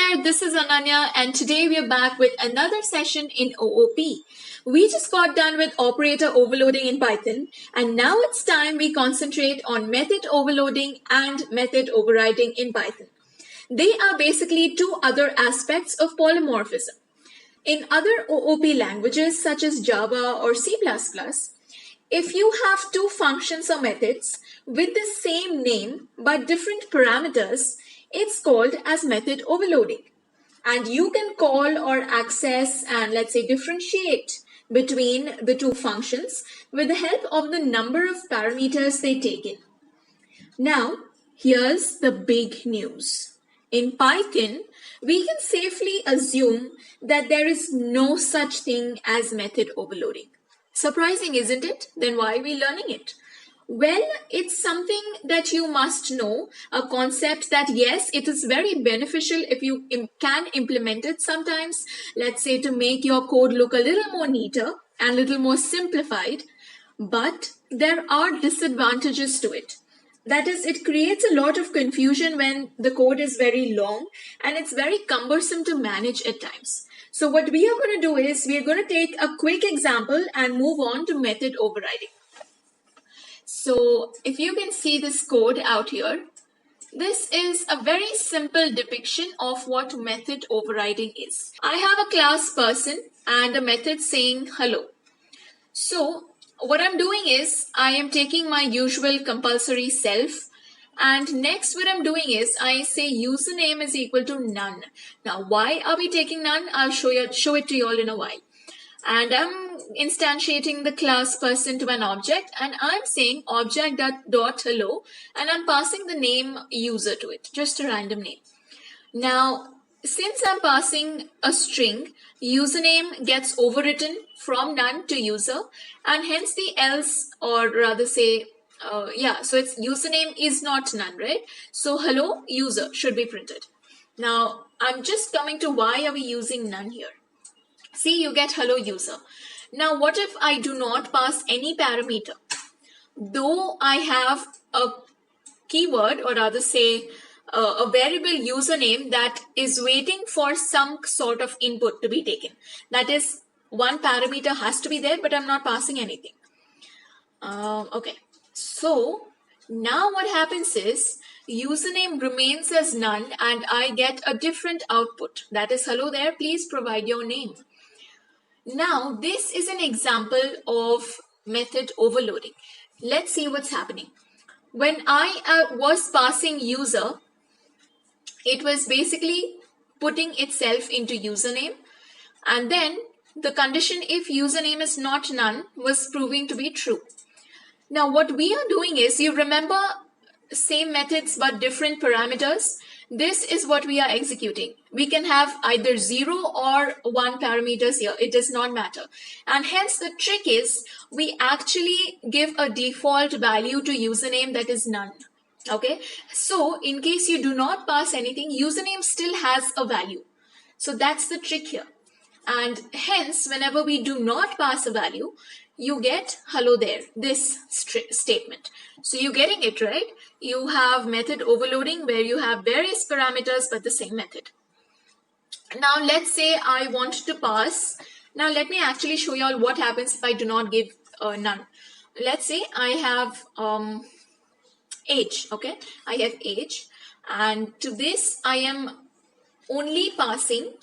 there, this is Ananya, and today we are back with another session in OOP. We just got done with operator overloading in Python, and now it's time we concentrate on method overloading and method overriding in Python. They are basically two other aspects of polymorphism. In other OOP languages such as Java or C++, if you have two functions or methods with the same name but different parameters, it's called as method overloading. And you can call or access and let's say differentiate between the two functions with the help of the number of parameters they take in. Now, here's the big news. In Python, we can safely assume that there is no such thing as method overloading. Surprising, isn't it? Then why are we learning it? Well, it's something that you must know, a concept that yes, it is very beneficial if you can implement it sometimes, let's say to make your code look a little more neater and a little more simplified, but there are disadvantages to it. That is, it creates a lot of confusion when the code is very long and it's very cumbersome to manage at times. So what we are going to do is we are going to take a quick example and move on to method overriding. So if you can see this code out here, this is a very simple depiction of what method overriding is. I have a class person and a method saying hello. So what I'm doing is I am taking my usual compulsory self, and next what I'm doing is I say username is equal to none. Now why are we taking none? I'll show it to you all in a while. And I'm instantiating the class person to an object, and I'm saying object.hello, and I'm passing the name user to it, just a random name. Now, since I'm passing a string, username gets overwritten from none to user, and hence the else, or rather say, so it's username is not none, right? So hello user should be printed. Now, I'm just coming to why are we using none here. See, you get hello user. Now, what if I do not pass any parameter? Though I have a keyword, or rather say a variable username that is waiting for some sort of input to be taken. That is, one parameter has to be there, but I'm not passing anything. Okay, so now what happens is username remains as none and I get a different output. That is, hello there, please provide your name. Now, this is an example of method overloading. Let's see what's happening. When I was passing user, it was basically putting itself into username, and then the condition if username is not none was proving to be true. Now, what we are doing is, you remember same methods but different parameters. This is what we are executing. We can have either 0 or 1 parameters here. It does not matter. And hence the trick is we actually give a default value to username that is none. Okay. So in case you do not pass anything, username still has a value. So that's the trick here. And hence whenever we do not pass a value, you get hello there, this statement. So you're getting it, right? You have method overloading where you have various parameters but the same method. Now let's say I want to pass. Now let me actually show you all what happens if I do not give none. Let's say I have age. Okay, I have age, and to this I am only passing.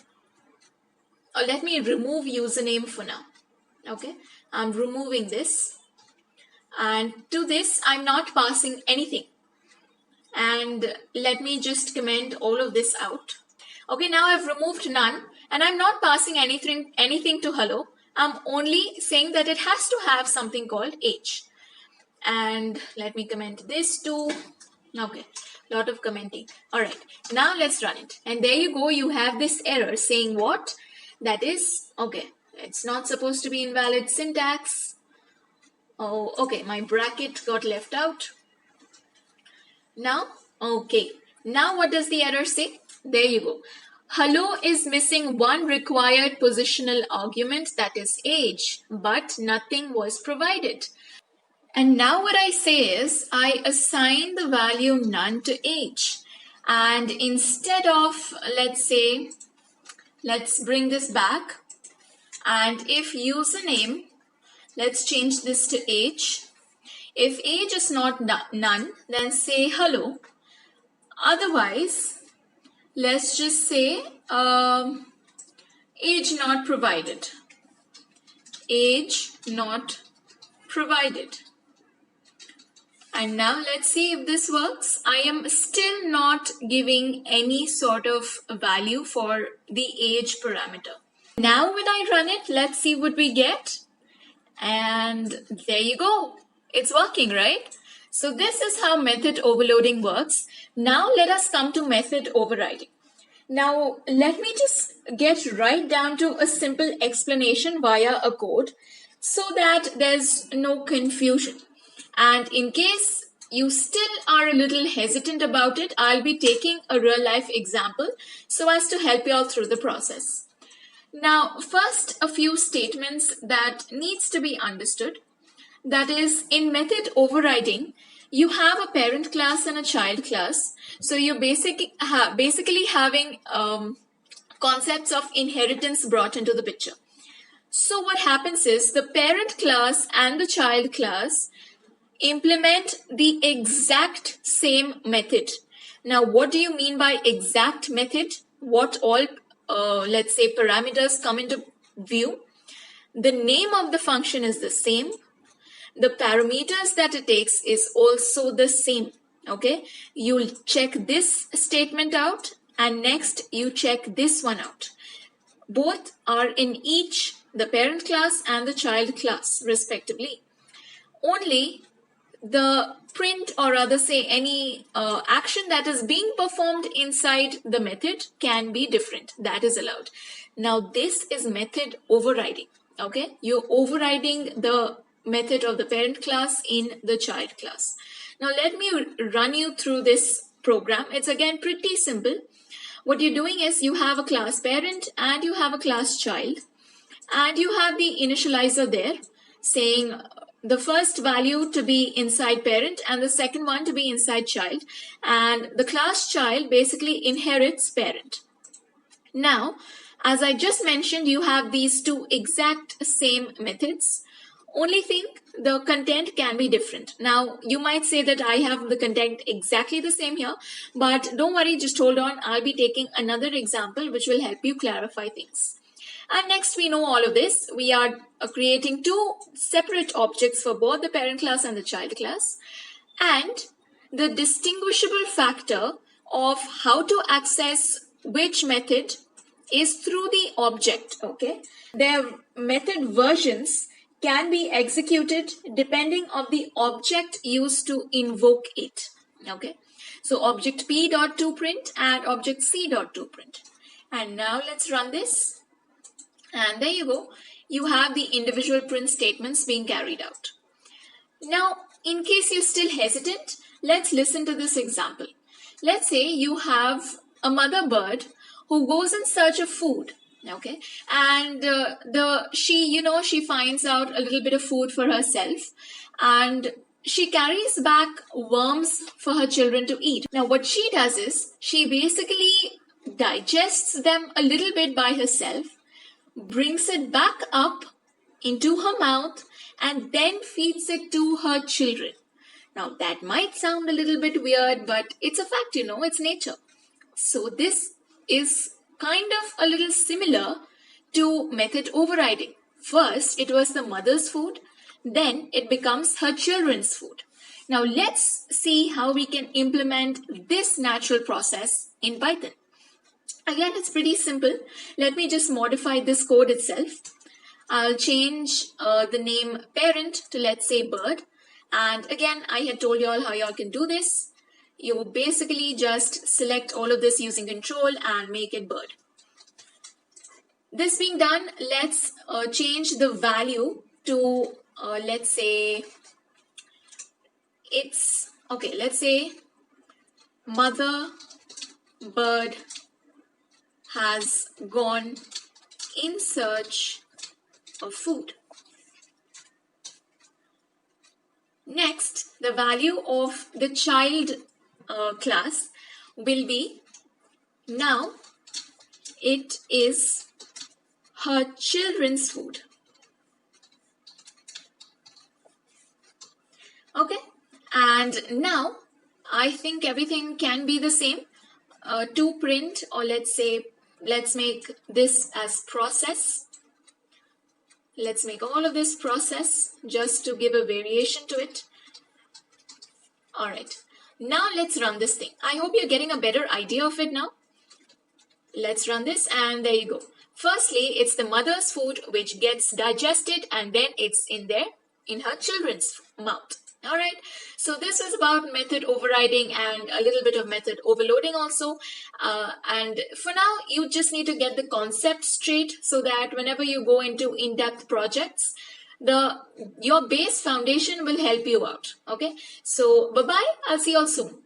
Let me remove username for now. Okay, I'm removing this, and to this I'm not passing anything. And let me just comment all of this out. Okay, now I've removed none and I'm not passing anything to hello. I'm only saying that it has to have something called age. And let me comment this too. Okay, lot of commenting. All right, now let's run it. And there you go, you have this error saying what? That is, okay, it's not supposed to be invalid syntax. Oh, okay, my bracket got left out. Now, okay, now what does the error say? There you go. Hello is missing one required positional argument, that is age, but nothing was provided. And now what I say is I assign the value none to age. And instead of, let's bring this back. And if username, let's change this to age. If age is not none, then say hello. Otherwise, let's just say age not provided. Age not provided. And now let's see if this works. I am still not giving any sort of value for the age parameter. Now when I run it, let's see what we get. And there you go. It's working, right? So this is how method overloading works. Now let us come to method overriding. Now let me just get right down to a simple explanation via a code so that there's no confusion. And in case you still are a little hesitant about it, I'll be taking a real life example so as to help you all through the process. Now, first, a few statements that needs to be understood. That is, in method overriding, you have a parent class and a child class. So you're basically having concepts of inheritance brought into the picture. So what happens is the parent class and the child class implement the exact same method. Now, what do you mean by exact method? What all, let's say, parameters come into view? The name of the function is the same. The parameters that it takes is also the same. Okay, you'll check this statement out and next you check this one out. Both are in each the parent class and the child class respectively. Only the print, or rather say any action that is being performed inside the method can be different. That is allowed. Now this is method overriding. Okay, you're overriding the method of the parent class in the child class. Now let me run you through this program. It's again pretty simple. What you're doing is you have a class parent and you have a class child, and you have the initializer there saying the first value to be inside parent and the second one to be inside child, and the class child basically inherits parent. Now, as I just mentioned, you have these two exact same methods. Only thing, the content can be different. Now, you might say that I have the content exactly the same here, but don't worry, just hold on. I'll be taking another example which will help you clarify things. And next, we know all of this. We are creating two separate objects for both the parent class and the child class. And the distinguishable factor of how to access which method is through the object. Okay, their method versions can be executed depending on the object used to invoke it. Okay, so object p.toPrint and object c.toPrint. And now let's run this. And there you go. You have the individual print statements being carried out. Now, in case you're still hesitant, let's listen to this example. Let's say you have a mother bird who goes in search of food. Okay, and she finds out a little bit of food for herself, and she carries back worms for her children to eat. Now, what she does is she basically digests them a little bit by herself, brings it back up into her mouth, and then feeds it to her children. Now, that might sound a little bit weird, but it's a fact, it's nature. So this is kind of a little similar to method overriding. First, it was the mother's food, then it becomes her children's food. Now, let's see how we can implement this natural process in Python. Again, it's pretty simple. Let me just modify this code itself. I'll change the name parent to, let's say, bird. And again, I had told you all how y'all can do this. You basically just select all of this using control and make it bird. This being done, let's change the value to, let's say, let's say mother bird has gone in search of food. Next, the value of the child class will be, now it is her children's food. Okay, and now I think everything can be the same. To print, or let's make this as process. Let's make all of this process just to give a variation to it. All right, now let's run this thing. I hope you're getting a better idea of it now. Let's run this, and there you go. Firstly, it's the mother's food which gets digested, and then it's in her children's mouth. All right, so this is about method overriding and a little bit of method overloading also. And for now, you just need to get the concept straight so that whenever you go into in-depth projects, your base foundation will help you out. Okay, so bye-bye. I'll see you all soon.